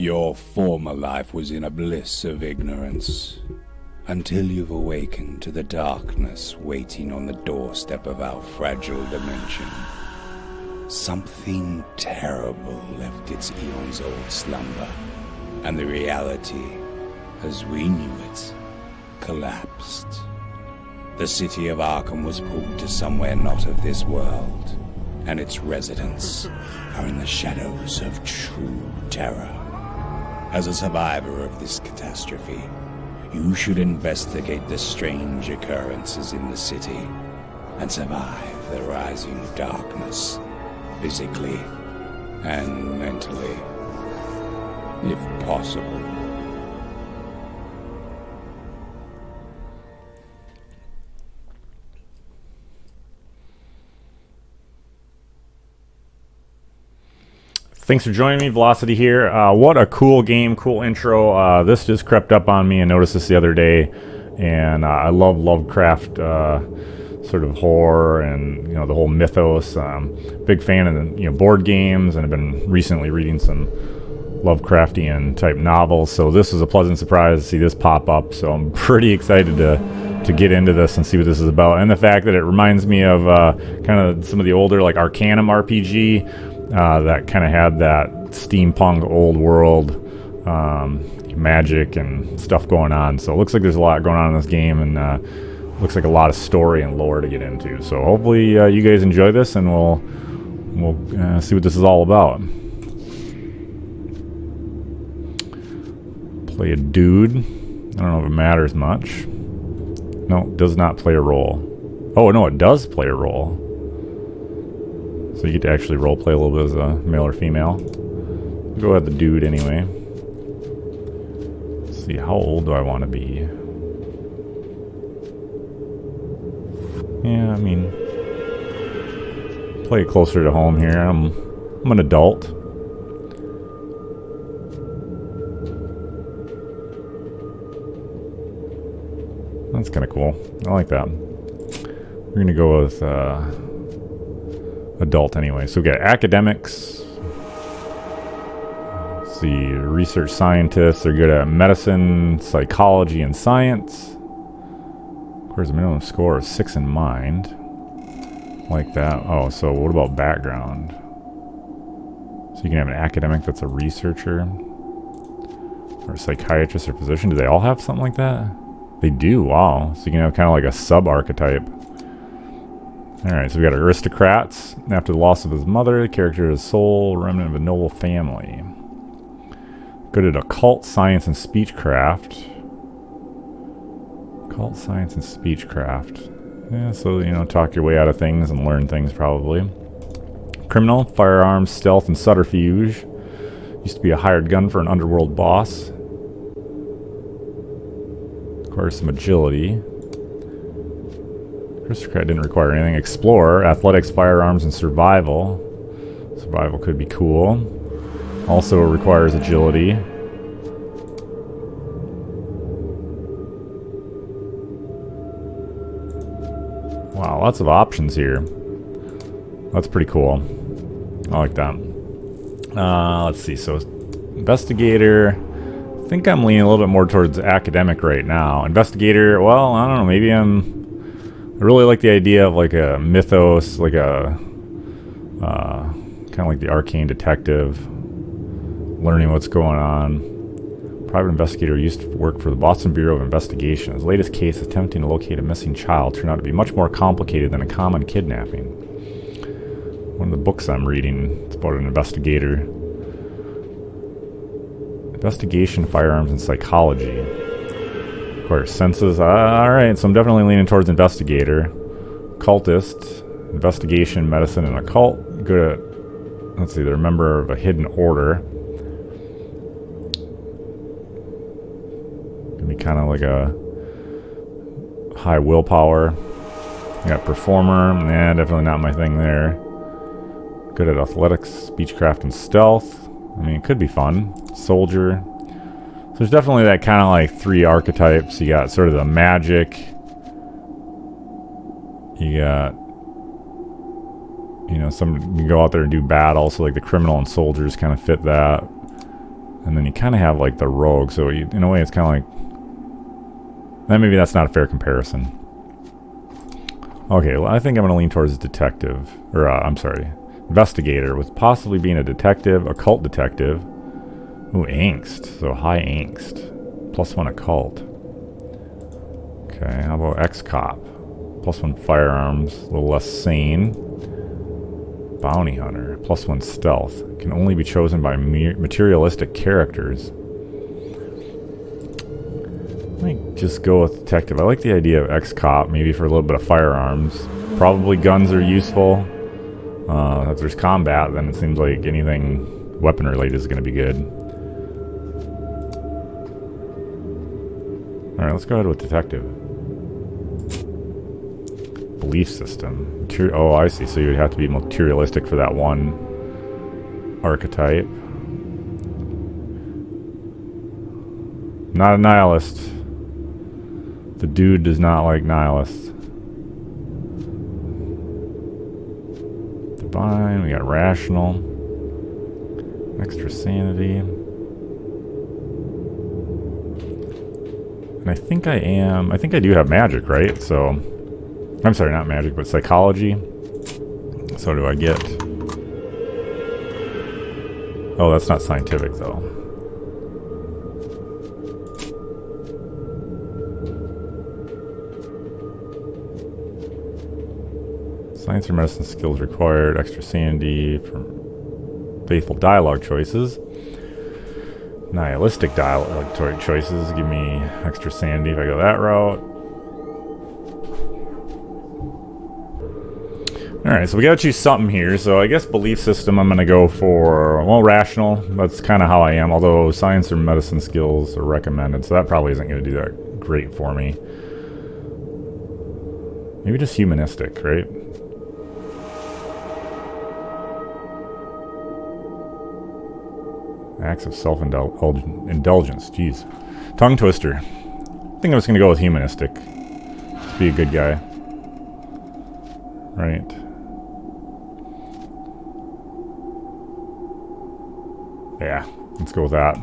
Your former life was in a bliss of ignorance, until you've awakened to the darkness waiting on the doorstep of our fragile dimension. Something terrible left its eons-old slumber, and the reality, as we knew it, collapsed. The city of Arkham was pulled to somewhere not of this world, and its residents are in the shadows of true terror. As a survivor of this catastrophe, you should investigate the strange occurrences in the city and survive the rising darkness, physically and mentally, if possible. Thanks for joining me, Velocity here. What a cool game, cool intro. This just crept up on me. I noticed this the other day, and I love Lovecraft sort of horror and the whole mythos. Big fan of the board games, and I've been recently reading some Lovecraftian type novels. So this was a pleasant surprise to see this pop up. So I'm pretty excited to get into this and see what this is about. And the fact that it reminds me of kind of some of the older like Arcanum RPG. That kind of had that steampunk old world magic and stuff going on. So it looks like there's a lot going on in this game, and looks like a lot of story and lore to get into. So hopefully you guys enjoy this, and we'll see what this is all about. Play a dude. I don't know if it matters much. No, it does not play a role. Oh no, it does play a role. So you get to actually roleplay a little bit as a male or female. We'll go ahead the dude anyway. Let's see, how old do I want to be? Yeah, I mean, play it closer to home here. I'm an adult. That's kind of cool. I like that. We're going to go with adult anyway. So we got academics. Let's see, research scientists. They're good at medicine, psychology, and science. Of course, the minimum score is 6 in mind. Like that. Oh, so what about background? So you can have an academic that's a researcher, or a psychiatrist or physician. Do they all have something like that? They do. Wow. So you can have kind of like a sub-archetype. Alright, so we got aristocrats. After the loss of his mother, the character is sole remnant of a noble family. Good at occult science and speechcraft. Occult science and speechcraft. Yeah, so, talk your way out of things and learn things, probably. Criminal, firearms, stealth, and subterfuge. Used to be a hired gun for an underworld boss. Requires some agility. Aristocrat didn't require anything. Explorer, athletics, firearms, and survival. Survival could be cool. Also requires agility. Wow, lots of options here. That's pretty cool. I like that. Let's see. So, investigator. I think I'm leaning a little bit more towards academic right now. Investigator, well, I don't know. Maybe I really like the idea of like a mythos, like a kind of like the arcane detective, learning what's going on. Private investigator used to work for the Boston Bureau of Investigation. His latest case, attempting to locate a missing child, turned out to be much more complicated than a common kidnapping. One of the books I'm reading, it's about an investigator. Investigation, firearms, and psychology. Requires senses. Alright, so I'm definitely leaning towards investigator. Cultist, investigation, medicine, and occult. Good at, let's see, they're a member of a hidden order. Gonna be kind of like a high willpower. You got performer. Nah, definitely not my thing there. Good at athletics, speechcraft, and stealth. I mean, it could be fun. Soldier. So there's definitely that kind of like 3 archetypes. You got sort of the magic. You got, some you can go out there and do battle. So like the criminal and soldiers kind of fit that. And then you kind of have like the rogue, so you, in a way it's kind of like... maybe that's not a fair comparison. Okay, well, I think I'm going to lean towards detective. Or, I'm sorry, investigator, with possibly being a detective, occult detective. Ooh, angst. So high angst. +1 occult. Okay, how about ex-cop? +1 firearms, a little less sane. Bounty hunter, +1 stealth. Can only be chosen by materialistic characters. I might just go with detective. I like the idea of ex-cop, maybe for a little bit of firearms. Probably guns are useful. If there's combat, then it seems like anything weapon related is going to be good. Alright, let's go ahead with detective. Belief system. Oh, I see. So you'd have to be materialistic for that one archetype. Not a nihilist. The dude does not like nihilists. Divine. We got rational. Extra sanity. And I think I do have magic, right? So, I'm sorry, not magic, but psychology. So do I get... oh, that's not scientific, though. Science or medicine skills required. Extra sanity from faithful dialogue choices. Nihilistic dialogue choices give me extra sanity if I go that route. Alright, so we gotta choose something here. So I guess belief system I'm gonna go for, well, rational. That's kind of how I am, although science or medicine skills are recommended, so that probably isn't gonna do that great for me. Maybe just humanistic, right? Acts of self-indulgence, jeez. Tongue twister. I think I'm just gonna go with humanistic. Just be a good guy. Right. Yeah, let's go with that.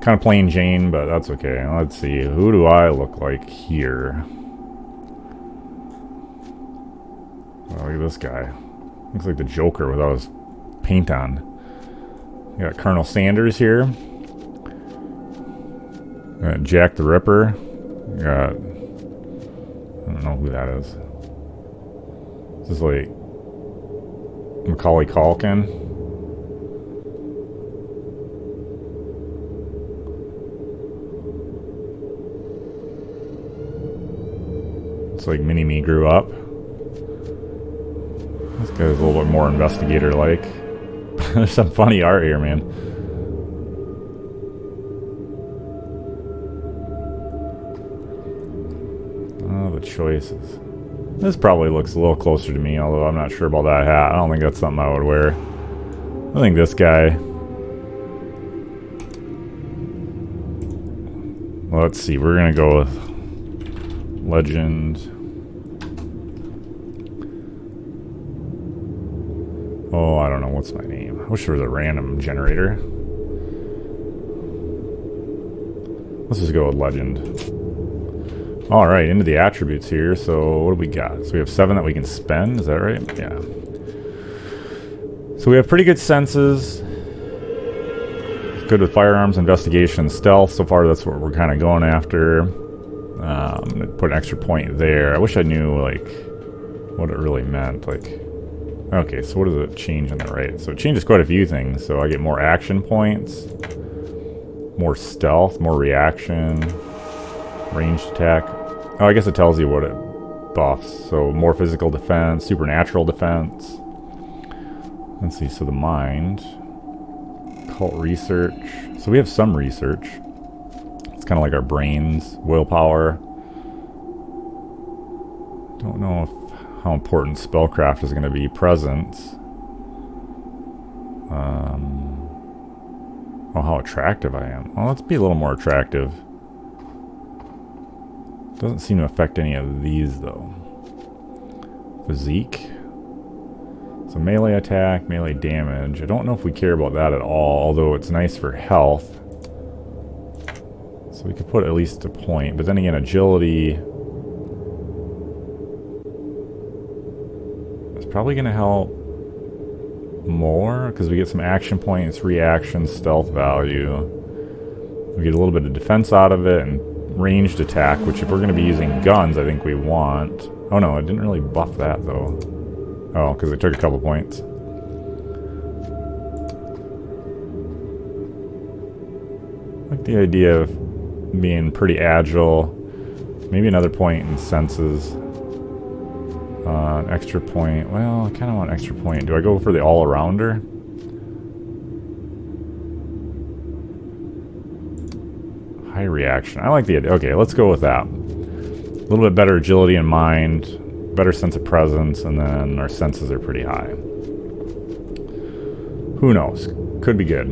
Kind of plain Jane, but that's okay. Let's see, who do I look like here? Oh, look at this guy. Looks like the Joker without his paint on. We got Colonel Sanders here. We got Jack the Ripper. We got... I don't know who that is. This is like... Macaulay Culkin. It's like Mini-Me grew up. This guy's a little bit more investigator-like. There's some funny art here, man. Oh, the choices. This probably looks a little closer to me, although I'm not sure about that hat. I don't think that's something I would wear. I think this guy... well, let's see. We're going to go with Legend... oh, I don't know. What's my name? I wish there was a random generator. Let's just go with Legend. Alright, into the attributes here. So, what do we got? So, we have 7 that we can spend. Is that right? Yeah. So, we have pretty good senses. Good with firearms, investigation, stealth. So far, that's what we're kind of going after. Put an extra point there. I wish I knew, like, what it really meant. Like... okay, so what does it change on the right? So it changes quite a few things. So I get more action points, more stealth, more reaction, ranged attack. Oh, I guess it tells you what it buffs. So more physical defense, supernatural defense. Let's see, so the mind. Occult research. So we have some research. It's kind of like our brains, willpower. Don't know if how important spellcraft is going to be. Presence. Oh, how attractive I am. Well, let's be a little more attractive. Doesn't seem to affect any of these, though. Physique. So melee attack, melee damage. I don't know if we care about that at all, although it's nice for health. So we could put at least a point. But then again, agility is probably going to help more, because we get some action points, reaction, stealth value. We get a little bit of defense out of it, and ranged attack, which if we're going to be using guns, I think we want. Oh no, it didn't really buff that though. Oh, because it took a couple points. I like the idea of being pretty agile. Maybe another point in senses. An extra point. Well, I kind of want an extra point. Do I go for the all-arounder? High reaction. I like the idea. Okay, let's go with that. A little bit better agility in mind. Better sense of presence, and then our senses are pretty high. Who knows? Could be good.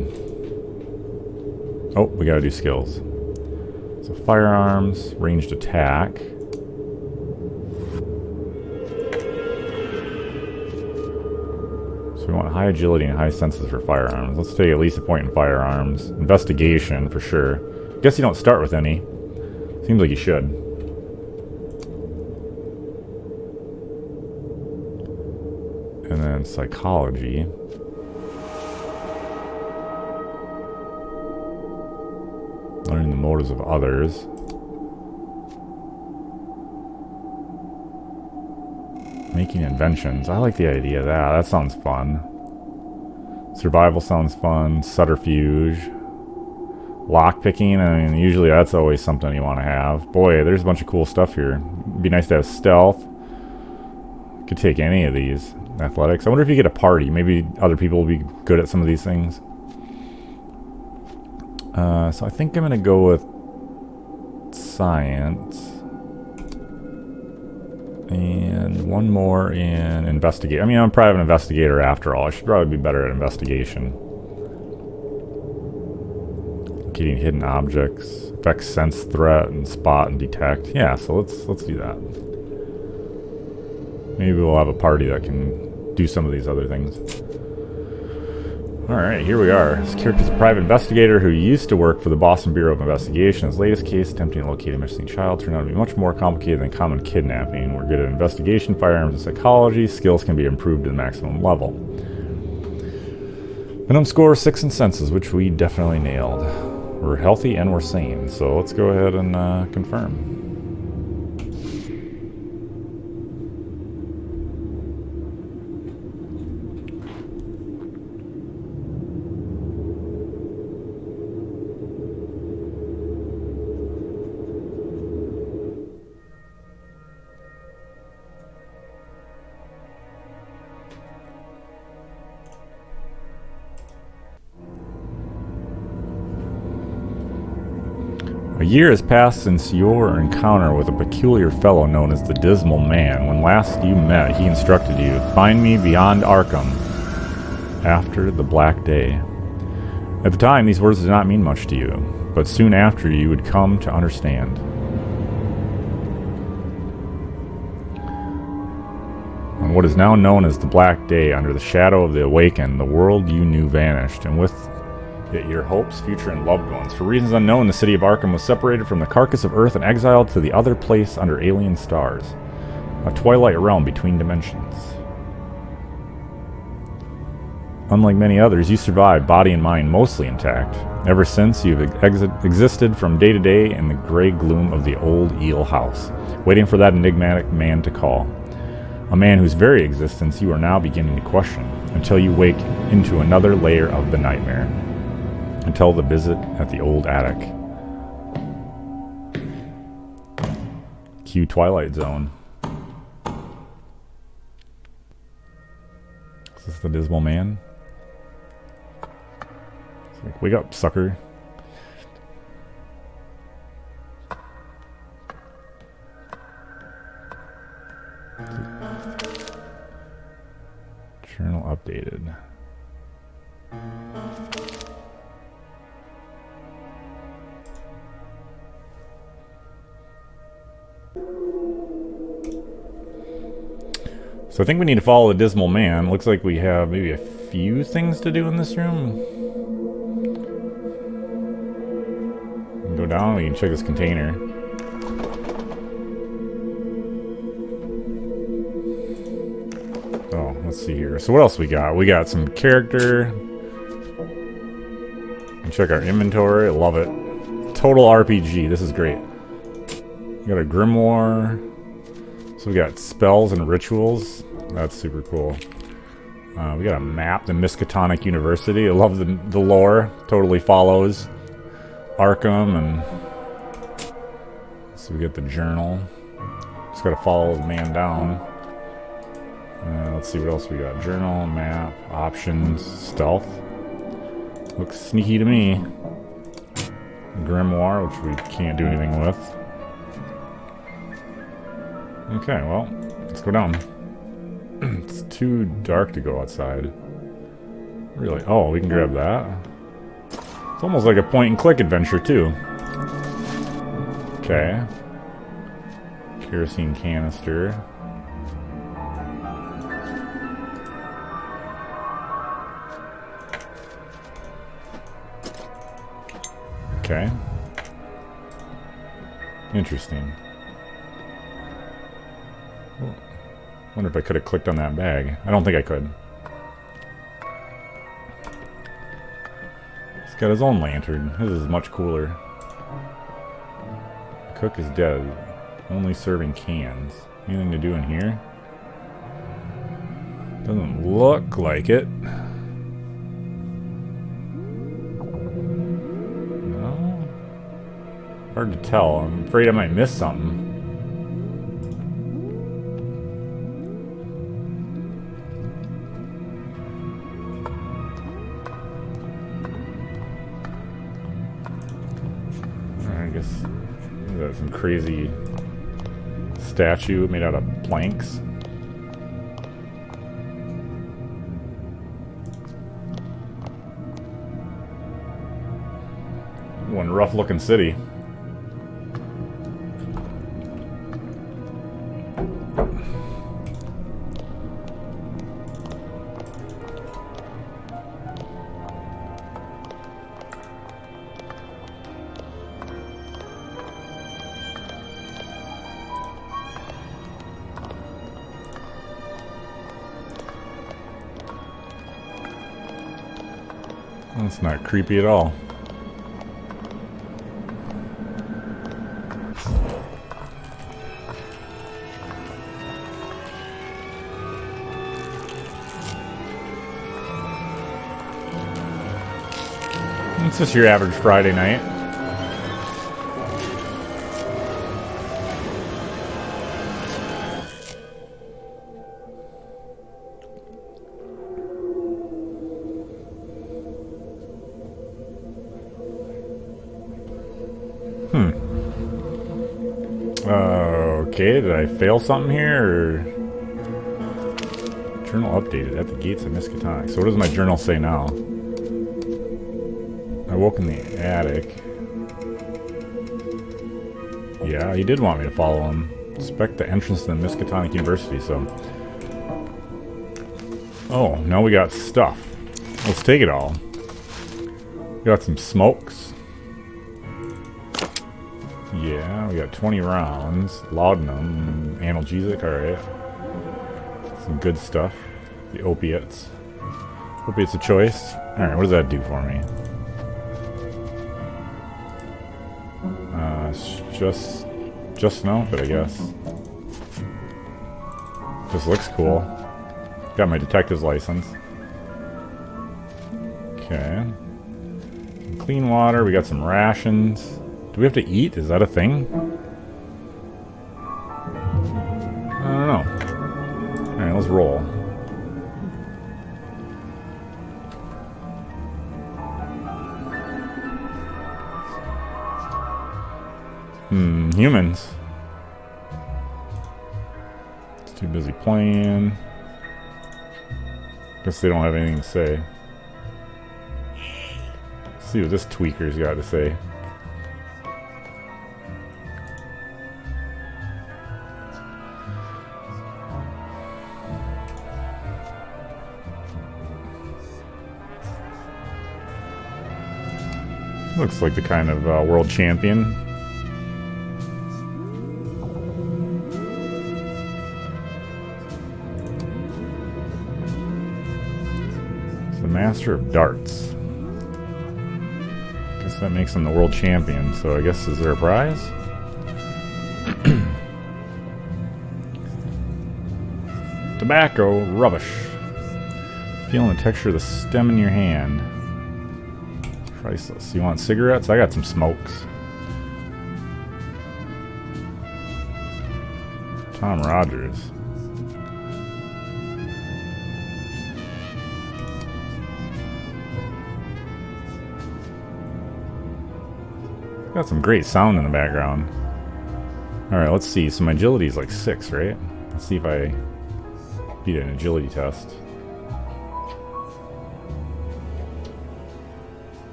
Oh, we gotta do skills. So firearms, ranged attack. So we want high agility and high senses for firearms. Let's take at least a point in firearms. Investigation, for sure. Guess you don't start with any. Seems like you should. And then psychology. Learning the motives of others. Making inventions. I like the idea of that. That sounds fun. Survival sounds fun. Subterfuge. Lockpicking. I mean, usually that's always something you want to have. Boy, there's a bunch of cool stuff here. It'd be nice to have stealth. Could take any of these. Athletics. I wonder if you get a party. Maybe other people will be good at some of these things. So I think I'm going to go with science. And one more in investigate. I mean, I'm a private investigator after all. I should probably be better at investigation. Locating hidden objects. Affects sense, threat, and spot and detect. Yeah, so let's do that. Maybe we'll have a party that can do some of these other things. Alright, here we are. This character's a private investigator who used to work for the Boston Bureau of Investigation. His latest case, attempting to locate a missing child, turned out to be much more complicated than common kidnapping. We're good at investigation, firearms, and psychology. Skills can be improved to the maximum level. Minimum score 6 in senses, which we definitely nailed. We're healthy and we're sane, so let's go ahead and confirm. A year has passed since your encounter with a peculiar fellow known as the Dismal Man. When last you met, he instructed you, find me beyond Arkham, after the Black Day. At the time, these words did not mean much to you, but soon after you would come to understand. On what is now known as the Black Day, under the shadow of the Awakened, the world you knew vanished, and with it your hopes, future, and loved ones. For reasons unknown, the city of Arkham was separated from the carcass of Earth and exiled to the other place under alien stars, a twilight realm between dimensions. Unlike many others, you survived, body and mind mostly intact. Ever since, you've existed from day to day in the gray gloom of the old Eel House, waiting for that enigmatic man to call. A man whose very existence you are now beginning to question, until you wake into another layer of the nightmare. Until the visit at the old attic. Cue Twilight Zone. Is this the Dismal Man? It's like, wake up, sucker. Journal updated. So I think we need to follow the Dismal Man. Looks like we have maybe a few things to do in this room. Go down, we can check this container. Oh, let's see here. So what else we got? We got some character. Check our inventory. Love it. Total RPG. This is great. We got a grimoire. So we got spells and rituals. That's super cool. We got a map, the Miskatonic University. I love the lore. Totally follows Arkham, and so we get the journal. Just gotta follow the man down. Let's see what else we got. Journal, map, options, stealth. Looks sneaky to me. Grimoire, which we can't do anything with. Okay, well, let's go down. It's too dark to go outside. Really? Oh, we can grab that. It's almost like a point-and-click adventure, too. Okay. Kerosene canister. Okay. Interesting. Wonder if I could have clicked on that bag. I don't think I could. He's got his own lantern. His is much cooler. The cook is dead. Only serving cans. Anything to do in here? Doesn't look like it. No? Hard to tell. I'm afraid I might miss something. Some crazy statue made out of planks. One rough looking city. That's not creepy at all. It's just your average Friday night. Okay, did I fail something here, or... Journal updated at the gates of Miskatonic. So what does my journal say now? I woke in the attic. Yeah, he did want me to follow him. Inspect the entrance to the Miskatonic University, so... Oh, now we got stuff. Let's take it all. We got some smokes. Yeah, we got 20 rounds. Laudanum, analgesic, alright. Some good stuff. The opiates. Opiates of choice. Alright, what does that do for me? It's just an outfit, I guess. Just looks cool. Got my detective's license. Okay. Some clean water. We got some rations. Do we have to eat? Is that a thing? I don't know. Alright, let's roll. Humans. It's too busy playing. Guess they don't have anything to say. Let's see what this tweaker's got to say. Looks like the kind of world champion. It's the master of darts. Guess that makes him the world champion. So I guess, is there a prize? Tobacco rubbish. Feeling the texture of the stem in your hand. Priceless. You want cigarettes? I got some smokes. Tom Rogers. Got some great sound in the background. Alright, let's see. So my agility is like 6, right? Let's see if I beat an agility test.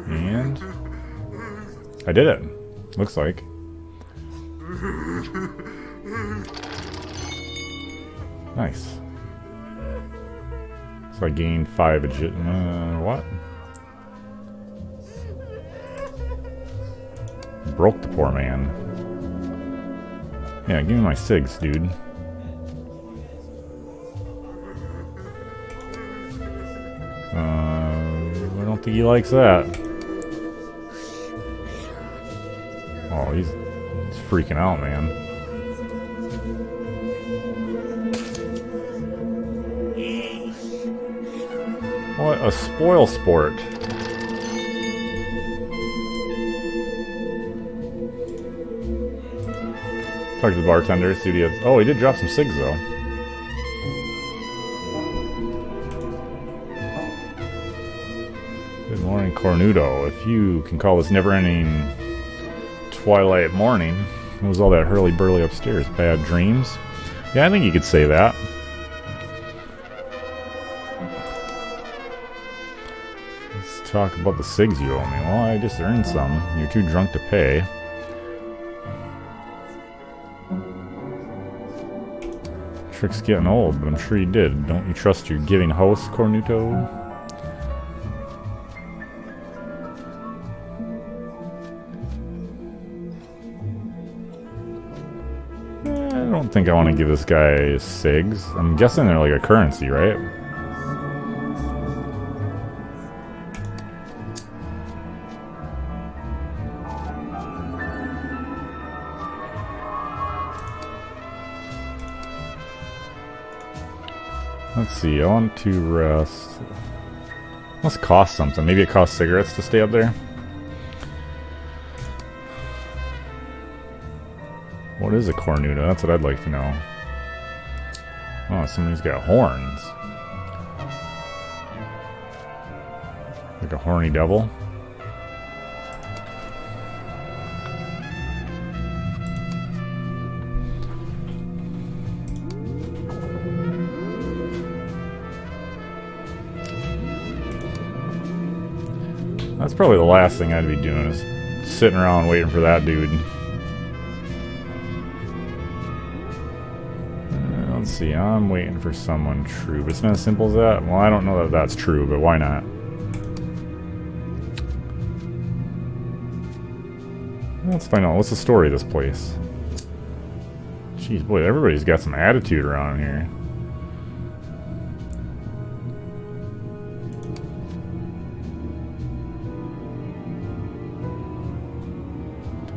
And I did it. Looks like. Nice. So I gained 5 what? Broke the poor man. Yeah, give me my cigs, dude. I don't think he likes that. Oh, he's freaking out, man. What a spoil sport. Talk to the bartender, see what he has. Oh, he did drop some cigs, though. Good morning, Cornudo. If you can call this never-ending twilight morning, what was all that hurly-burly upstairs? Bad dreams? Yeah, I think you could say that. Let's talk about the cigs you owe me. Well, I just earned some. You're too drunk to pay. Trick's getting old, but I'm sure you did. Don't you trust your giving host, Cornuto? I don't think I want to give this guy cigs. I'm guessing they're like a currency, right? Let's see, I want to rest. Must cost something. Maybe it costs cigarettes to stay up there? What is a cornuta? That's what I'd like to know. Oh, somebody's got horns. Like a horny devil. That's probably the last thing I'd be doing, is sitting around waiting for that dude. Let's see, I'm waiting for someone true, but it's not as simple as that. Well, I don't know that that's true, but why not? Let's find out. What's the story of this place? Jeez, boy, everybody's got some attitude around here.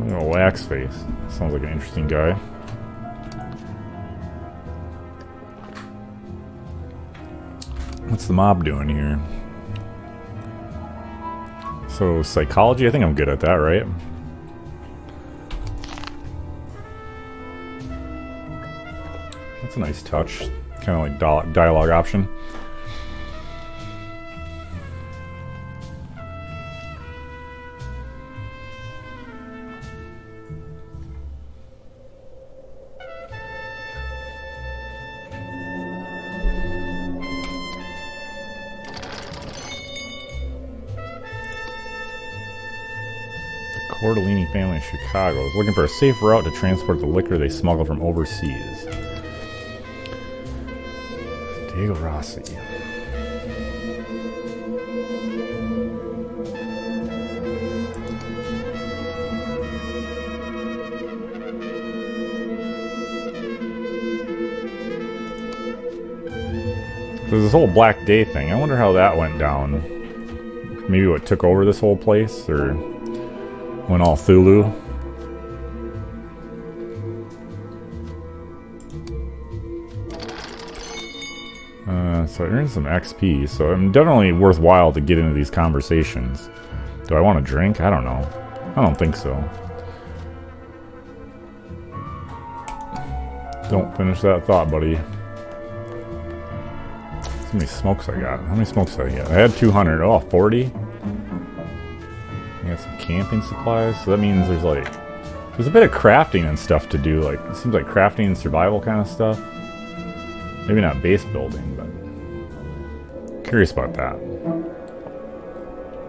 A wax face. Sounds like an interesting guy. What's the mob doing here? So, psychology? I think I'm good at that, right? That's a nice touch. Kind of like dialogue option. Cordellini family in Chicago is looking for a safe route to transport the liquor they smuggle from overseas. Diego Rossi. There's this whole Black Day thing. I wonder how that went down. Maybe what took over this whole place, or went all Thulu. So I earned some XP, so I'm definitely worthwhile to get into these conversations. Do I want a drink? I don't know. I don't think so. Don't finish that thought, buddy. How many smokes I got? How many smokes did I get? I had 200. Oh, 40? I got some camping supplies. So that means there's like... There's a bit of crafting and stuff to do. Like, it seems like crafting and survival kind of stuff. Maybe not base building, but... Curious about that.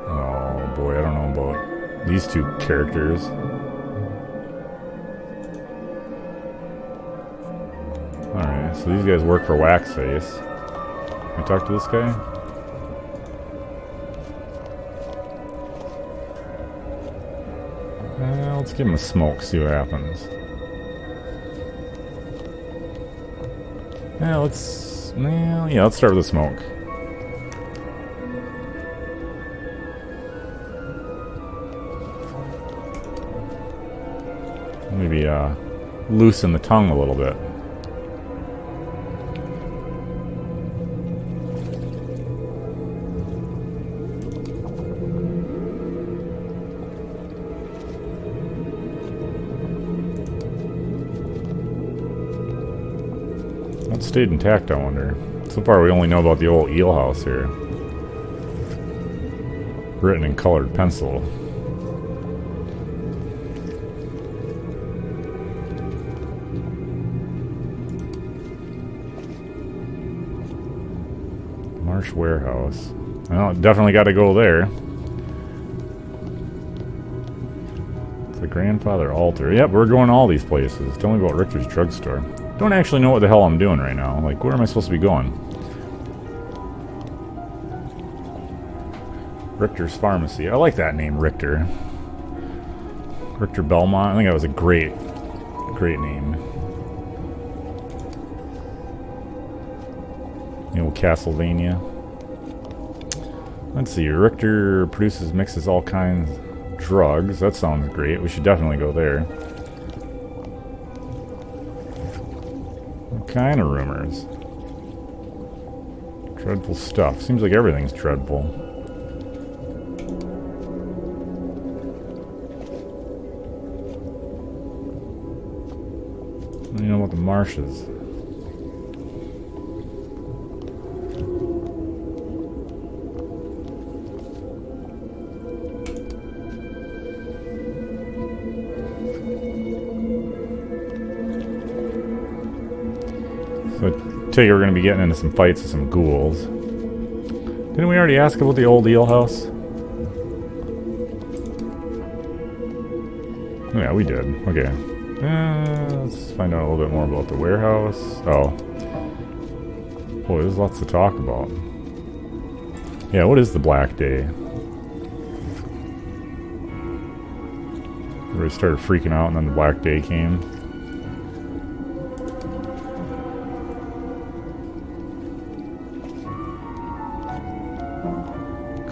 Oh boy, I don't know about these two characters. Alright, so these guys work for Waxface. Can I talk to this guy? Let's give him a smoke, see what happens. Yeah, let's start with a smoke. Maybe loosen the tongue a little bit. That stayed intact, I wonder. So far we only know about the old eel house here. Written in colored pencil. Marsh Warehouse. Well, definitely got to go there. It's the grandfather altar. Yep, we're going to all these places. Tell me about Richter's drugstore. Don't actually know what the hell I'm doing right now. Like, where am I supposed to be going? Richter's Pharmacy. I like that name, Richter. Richter Belmont. I think that was a great name. The old Castlevania. Let's see. Richter mixes all kinds of drugs. That sounds great. We should definitely go there. What kind of rumors? Dreadful stuff. Seems like everything's dreadful. What do you know about the marshes? So I tell you we're going to be getting into some fights with some ghouls. Didn't we already ask about the old eel house? Yeah, we did. Okay. Let's find out a little bit more about the warehouse. Oh. Boy, there's lots to talk about. Yeah, what is the Black Day? Everybody started freaking out and then the Black Day came.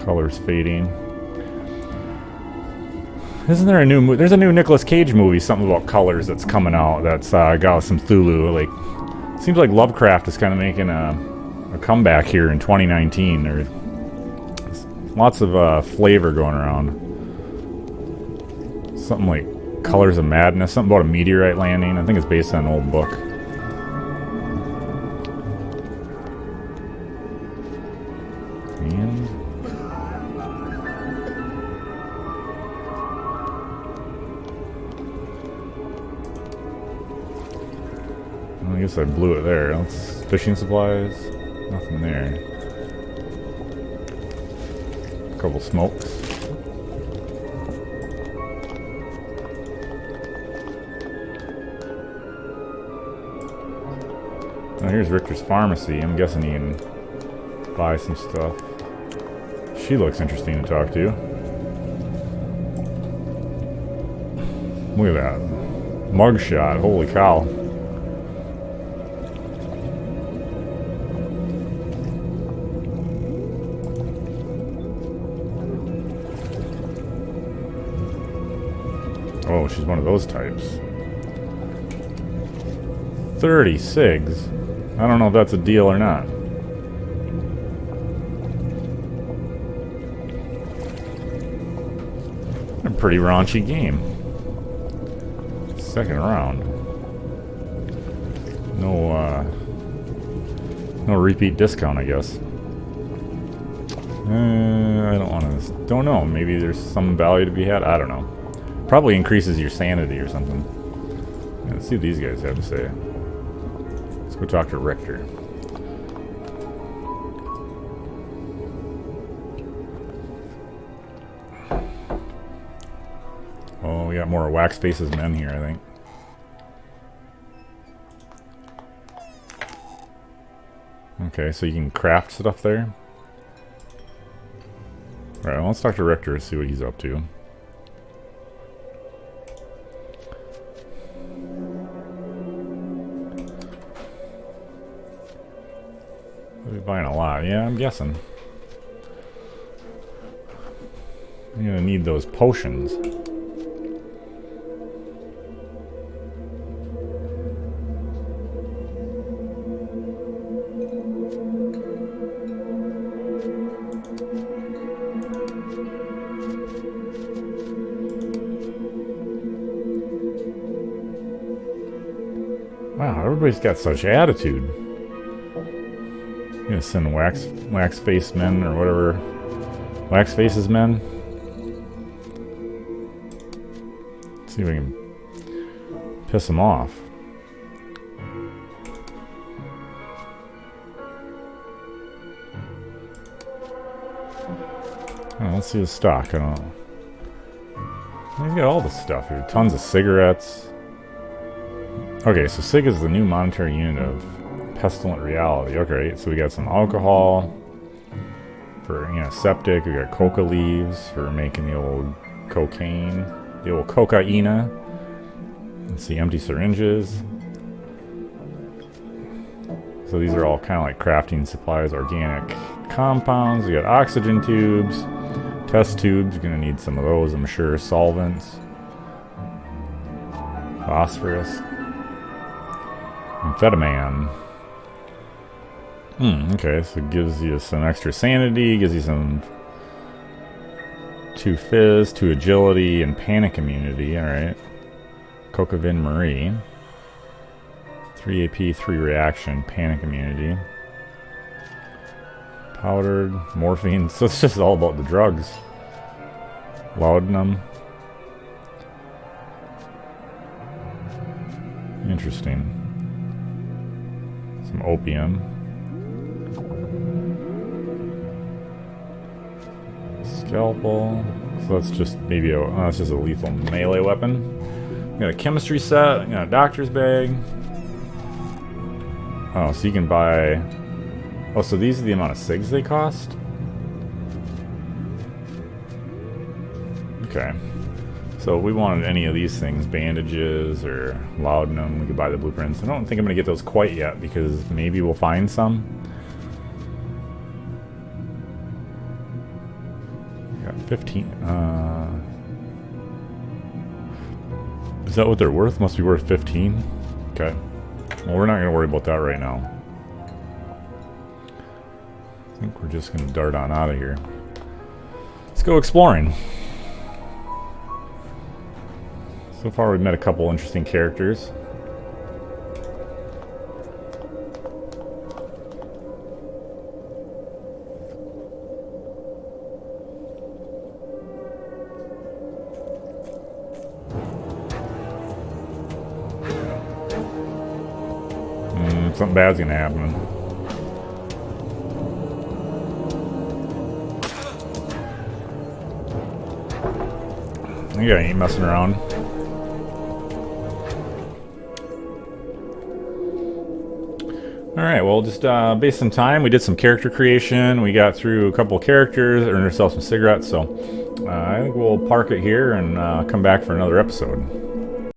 Colors fading. Isn't there a new movie? There's a new Nicolas Cage movie, something about colors, that's coming out. That's got some Thulu. Like, seems like Lovecraft is kind of making a comeback here in 2019. There's lots of flavor going around. Something like Colors of Madness. Something about a meteorite landing. I think it's based on an old book. I guess I blew it there. Let's fishing supplies. Nothing there. A couple smokes. Oh, here's Richter's Pharmacy. I'm guessing he can buy some stuff. She looks interesting to talk to. Look at that. Mugshot. Holy cow. Oh, she's one of those types. 30 cigs. I don't know if that's a deal or not. A pretty raunchy game. Second round. No repeat discount, I guess. I don't want to. Don't know. Maybe there's some value to be had. I don't know. Probably increases your sanity or something. Yeah, let's see what these guys have to say. Let's go talk to Richter. Oh, we got more Wax Faces men here, I think. Okay, so you can craft stuff there. Alright, well, let's talk to Richter and see what he's up to. We're buying a lot. Yeah, I'm guessing. I'm gonna need those potions. Wow, everybody's got such attitude. I'm gonna send wax face men or whatever. Wax faces men. Let's see if we can piss them off. Oh, let's see his stock. I don't know. He's got all the stuff here. Tons of cigarettes. Okay, so SIG is the new monetary unit of pestilent reality. Okay, so we got some alcohol for, you know, septic. We got coca leaves for making the old cocaine, the old cocaina. Let's see, empty syringes. So these are all kind of like crafting supplies, organic compounds. We got oxygen tubes, test tubes. You're gonna need some of those, I'm sure. Solvents, phosphorus. Amphetamine. Okay, so it gives you some extra sanity, gives you some 2 fizz, 2 agility, and panic immunity. Alright. Cocavin Marie. 3 AP, 3 reaction, panic immunity. Powdered, morphine. So it's just all about the drugs. Laudanum. Interesting. Some opium. Scalpel. So that's just maybe a, that's just a lethal melee weapon. We got a chemistry set. We got a doctor's bag. Oh, so you can buy. Oh, so these are the amount of cigs they cost. Okay. So if we wanted any of these things, bandages or laudanum, we could buy the blueprints. I don't think I'm going to get those quite yet because maybe we'll find some. Got 15. Is that what they're worth? Must be worth 15. Okay. Well, we're not going to worry about that right now. I think we're just going to dart on out of here. Let's go exploring. So far we've met a couple interesting characters. Something bad's gonna happen. You guys ain't messing around. Alright, well, just based on time, we did some character creation. We got through a couple of characters, earned ourselves some cigarettes, so I think we'll park it here and come back for another episode.